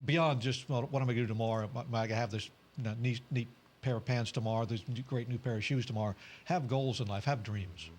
beyond just, well, what am I going to do tomorrow? Am I going to have this neat pair of pants tomorrow, this great new pair of shoes tomorrow? Have goals in life, have dreams.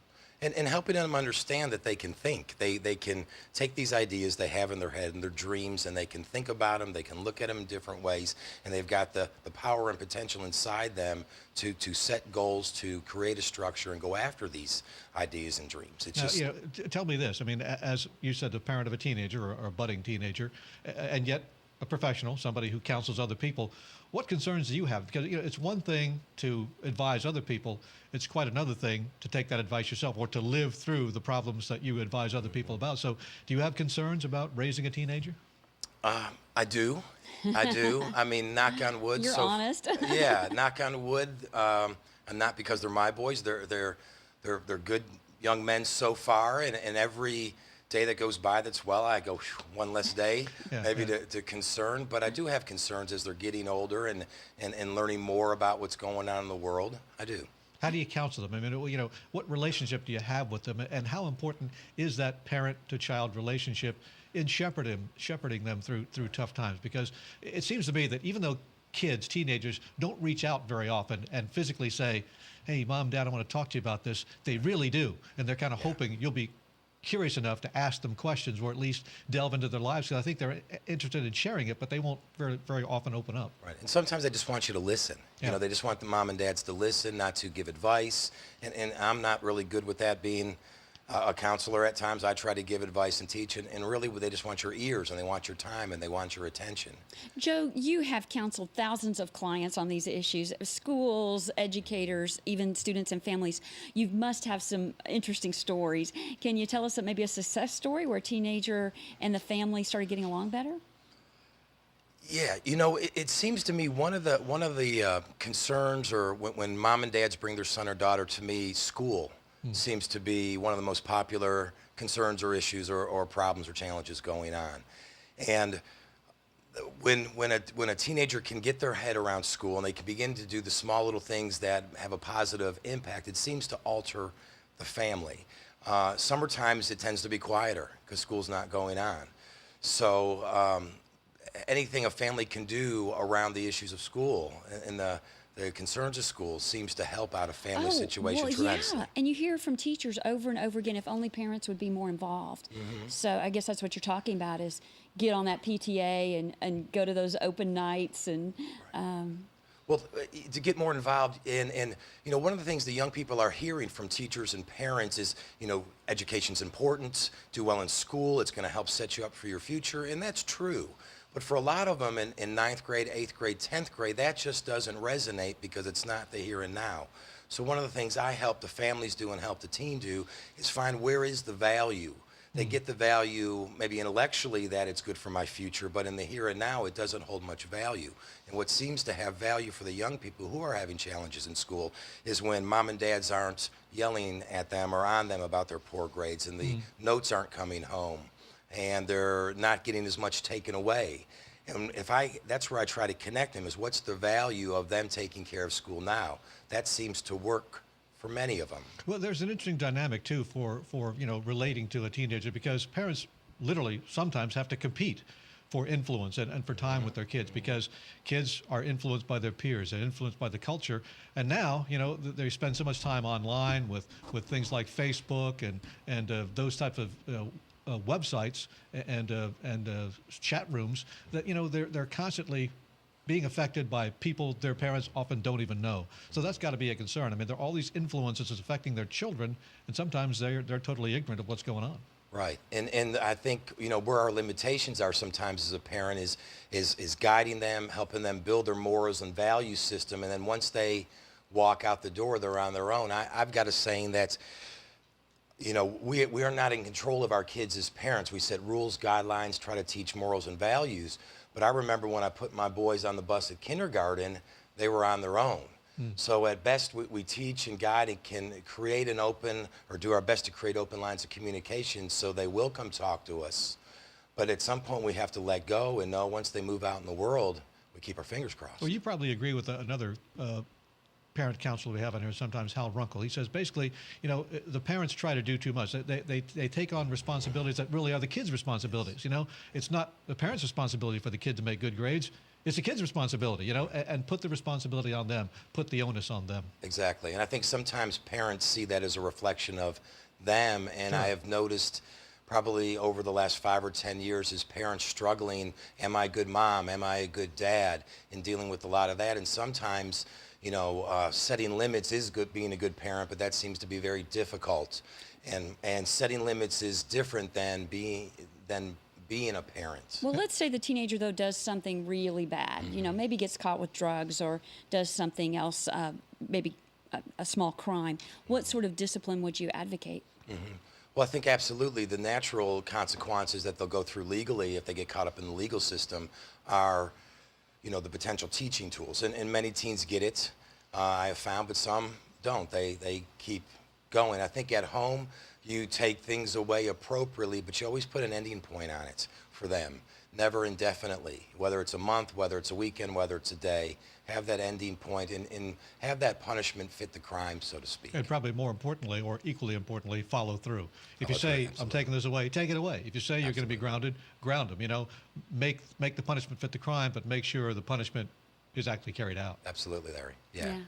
And helping them understand that they can think. They can take these ideas they have in their head and their dreams, and they can think about them, they can look at them in different ways, and they've got the power and potential inside them to set goals, to create a structure and go after these ideas and dreams. It's Now, just, tell me this. I mean, as you said, the parent of a teenager or a budding teenager, and yet a professional, somebody who counsels other people, what concerns do you have? Because it's one thing to advise other people, it's quite another thing to take that advice yourself or to live through the problems that you advise other people about. So do you have concerns about raising a teenager? I do. I do. I mean, knock on wood. You're honest. Yeah, knock on wood. And not because they're my boys. They're good young men so far, and every day that goes by that's well, I go one less day, to concern. But I do have concerns as they're getting older and learning more about what's going on in the world. I do. How do you counsel them? I mean, what relationship do you have with them, and how important is that parent-to-child relationship in shepherding them through tough times? Because it seems to me that even though kids, teenagers, don't reach out very often and physically say, "Hey, Mom, Dad, I want to talk to you about this," they really do, and they're kind of hoping you'll be curious enough to ask them questions or at least delve into their lives, because I think they're interested in sharing it, but they won't very often open up. Right. And sometimes they just want you to listen. Yeah. You know, they just want the mom and dads to listen, not to give advice. And I'm not really good with that, being a counselor at times. I try to give advice and teach, and really they just want your ears, and they want your time, and they want your attention. Joe, you have counseled thousands of clients on these issues, schools, educators, even students and families. You must have some interesting stories. Can you tell us maybe a success story where a teenager and the family started getting along better? Yeah, it seems to me one of the concerns, or when mom and dads bring their son or daughter to me, school seems to be one of the most popular concerns or issues or problems or challenges going on. And when a teenager can get their head around school and they can begin to do the small little things that have a positive impact, it seems to alter the family. Summertimes it tends to be quieter because school's not going on. So anything a family can do around the issues of school and the concerns of school seems to help out a family situation tremendously. Yeah, and you hear from teachers over and over again, if only parents would be more involved. So I guess that's what you're talking about, is get on that PTA and go to those open nights and. Well, to get more involved in, one of the things the young people are hearing from teachers and parents is, education's important, do well in school, it's going to help set you up for your future, and that's true. But for a lot of them in ninth grade, 8th grade, 10th grade, that just doesn't resonate because it's not the here and now. So one of the things I help the families do and help the teen do is find where is the value. They get the value maybe intellectually that it's good for my future, but in the here and now it doesn't hold much value. And what seems to have value for the young people who are having challenges in school is when mom and dads aren't yelling at them or on them about their poor grades, and the notes aren't coming home, and they're not getting as much taken away. And that's where I try to connect them, is what's the value of them taking care of school now? That seems to work for many of them. Well, there's an interesting dynamic too for relating to a teenager, because parents literally sometimes have to compete for influence and for time with their kids, because kids are influenced by their peers, they're influenced by the culture, and now they spend so much time online with things like Facebook and those types of websites and chat rooms that they're constantly being affected by people their parents often don't even know. So that's got to be a concern. I mean, there are all these influences affecting their children, and sometimes they're totally ignorant of what's going on. Right, and I think where our limitations are sometimes as a parent is guiding them, helping them build their morals and value system, and then once they walk out the door, they're on their own. I've got a saying that's, we are not in control of our kids as parents. We set rules, guidelines, try to teach morals and values. But I remember when I put my boys on the bus at kindergarten, they were on their own. So at best, we teach and guide and can create an open, or do our best to create open lines of communication so they will come talk to us. But at some point, we have to let go and know once they move out in the world, we keep our fingers crossed. Well, you probably agree with another parent counselor we have on here, sometimes Hal Runkle. He says basically, the parents try to do too much. They take on responsibilities that really are the kids' responsibilities. It's not the parents' responsibility for the kid to make good grades. It's the kid's responsibility, and put the responsibility on them, put the onus on them. Exactly. And I think sometimes parents see that as a reflection of them. And Sure. I have noticed probably over the last 5 or 10 years as parents struggling, am I a good mom? Am I a good dad? And dealing with a lot of that. And sometimes, setting limits is good, being a good parent, but that seems to be very difficult. And setting limits is different than being a parent. Well, let's say the teenager, though, does something really bad. Maybe gets caught with drugs or does something else, maybe a small crime. What sort of discipline would you advocate? Well, I think absolutely the natural consequences that they'll go through legally if they get caught up in the legal system are, the potential teaching tools. And many teens get it, I have found, but some don't. They keep going. I think at home, you take things away appropriately, but you always put an ending point on it for them, never indefinitely, whether it's a month, whether it's a weekend, whether it's a day. Have that ending point and have that punishment fit the crime, so to speak. And probably more importantly, or equally importantly, follow through. If you Follow through, say, I'm absolutely. taking this away, take it away. If you say you're going to be grounded, ground them. Make the punishment fit the crime, but make sure the punishment is actually carried out. Absolutely, Larry. Yeah.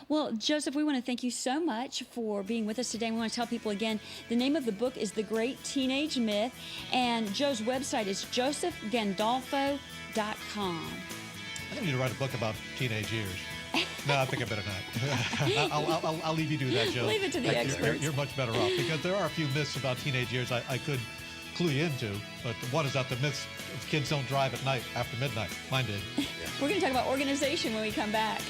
Well, Joseph, we want to thank you so much for being with us today. We want to tell people again, the name of the book is The Great Teenage Myth, and Joe's website is josephgandolfo.com. I think I need to write a book about teenage years. No, I think I better not. I'll leave you to that, Joe. Leave it to the experts. You're much better off, because there are a few myths about teenage years I could clue you into, but one is that the myths of kids don't drive at night after midnight. Mine did. We're going to talk about organization when we come back.